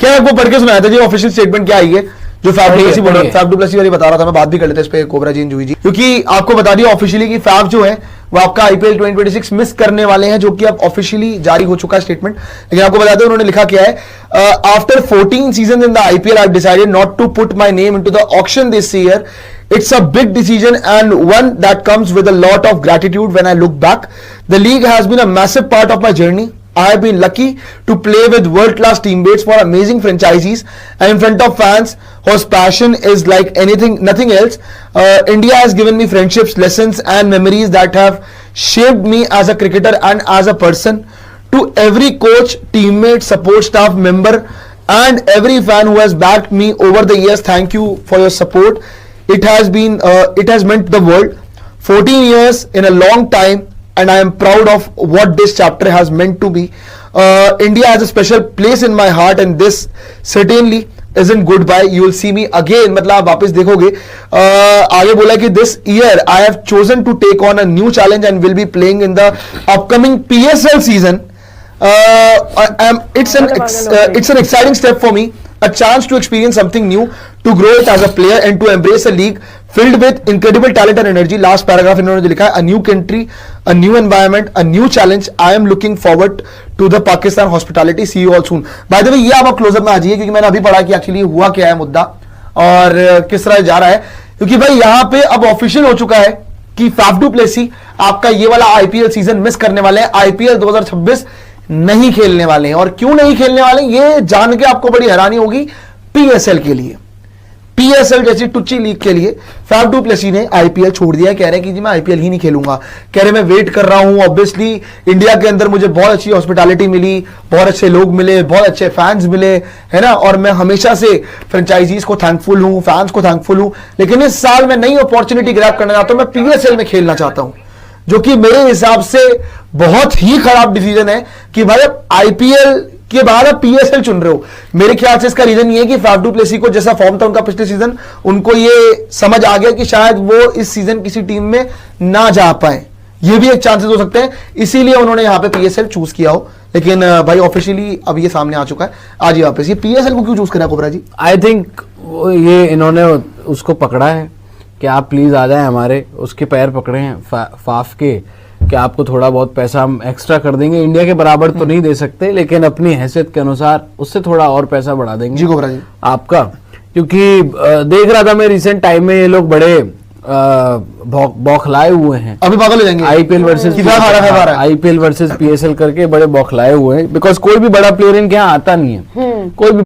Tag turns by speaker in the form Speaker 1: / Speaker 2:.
Speaker 1: क्या आपको पढ़ के सुनाया था जी ऑफिशियल स्टेटमेंट क्या आई है, जो फैब डू प्लेसी वाली बता रहा था, मैं बात भी कर लेते इस पे कोबरा जी जूही जी, क्योंकि आपको बता दिया ऑफिशियली कि फैब जो है वो आपका आईपीएल 2026 मिस करने वाले हैं, जो कि अब ऑफिशियली जारी हो चुका है स्टेटमेंट। लेकिन आपको बताते हैं उन्होंने लिखा क्या है, after 14 season in the IPL I have decided not to put my name into the auction this year. It's a big decision and one that comes with a lot of gratitude when I look back. The league has been a massive part of my journey. I have been lucky to play with world-class teammates for amazing franchises and in front of fans whose passion is like nothing else. India has given me friendships, lessons and memories that have shaped me as a cricketer and as a person. To every coach, teammate, support staff member and every fan who has backed me over the years, thank you for your support. It has meant the world. 14 years in a long time and I am proud of what this chapter has meant to me. India has a special place in my heart and this certainly isn't goodbye. You will see me again. मतलब आप वापस देखोगे. आगे बोला कि this year I have chosen to take on a new challenge and will be playing in the upcoming PSL season. It's an exciting step for me. A chance to experience something new, to grow it as a player and to embrace a league filled with incredible talent and energy. Last paragraph इन्होंने लिखा है, a new country, a new environment, a new challenge. I am looking forward to the Pakistan hospitality. See you all soon. By the way, ये आप close up में आ जाइए, क्योंकि मैंने अभी पढ़ा कि एक्चुअली हुआ क्या है मुद्दा और किस तरह जा रहा है, क्योंकि भाई यहाँ पे अब ऑफिशियल हो चुका है कि फैफ डू प्लेसी आपका ये वाला आईपीएल सीजन मिस करने वाले हैं, आईपीएल 2026 नहीं खेलने वाले हैं। और क्यों नहीं खेलने वाले हैं ये जान के आपको बड़ी हैरानी होगी। पीएसएल के लिए, पीएसएल जैसी टुच्ची लीग के लिए फैफ डू प्लेसी ने आईपीएल छोड़ दिया। कह रहे हैं कि जी मैं आईपीएल ही नहीं खेलूंगा, कह रहे मैं वेट कर रहा हूं। ऑब्वियसली इंडिया के अंदर मुझे बहुत अच्छी हॉस्पिटैलिटी मिली, बहुत अच्छे लोग मिले, बहुत अच्छे फैंस मिले, है ना, और मैं हमेशा से फ्रेंचाइजीज को थैंकफुल हूं, फैंस को थैंकफुल हूं। लेकिन इस साल मैं नई अपॉर्चुनिटी ग्रैब करना चाहता हूं, मैं पीएसएल में खेलना चाहता हूं, जो कि मेरे हिसाब से बहुत ही खराब डिसीजन है कि भाई आईपीएल के बाद आप पीएसएल चुन रहे हो। मेरे ख्याल से इसका रीजन ये है कि फैफ डू प्लेसी को जैसा फॉर्म था उनका पिछले सीजन, उनको ये समझ आ गया कि शायद वो इस सीजन किसी टीम में ना जा पाए, ये भी एक चांसेस हो सकते हैं, इसीलिए उन्होंने यहाँ पे पीएसएल चूज किया हो। लेकिन भाई ऑफिशियली अब ये सामने आ चुका है आज ही वापस। ये पीएसएल को क्यों चूज करा कोबरा जी?
Speaker 2: आई थिंक ये इन्होंने उसको पकड़ा है कि आप प्लीज आ जाए हमारे, उसके पैर पकड़े हैं फाफ के कि आपको थोड़ा बहुत पैसा हम एक्स्ट्रा कर देंगे, इंडिया के बराबर तो नहीं दे सकते लेकिन अपनी हैसियत के अनुसार उससे थोड़ा और पैसा बढ़ा देंगे
Speaker 1: जी कोबरा जी
Speaker 2: आपका। क्योंकि देख रहा था मैं रिसेंट टाइम में ये लोग बड़े बौखलाए हुए हैं,
Speaker 1: अभी पागल हो जाएंगे।
Speaker 2: आईपीएल वर्सेस पीएसएल करके बड़े बौखलाए हुए हैं, बिकॉज कोई भी बड़ा प्लेयर इनके यहाँ आता नहीं है, कोई भी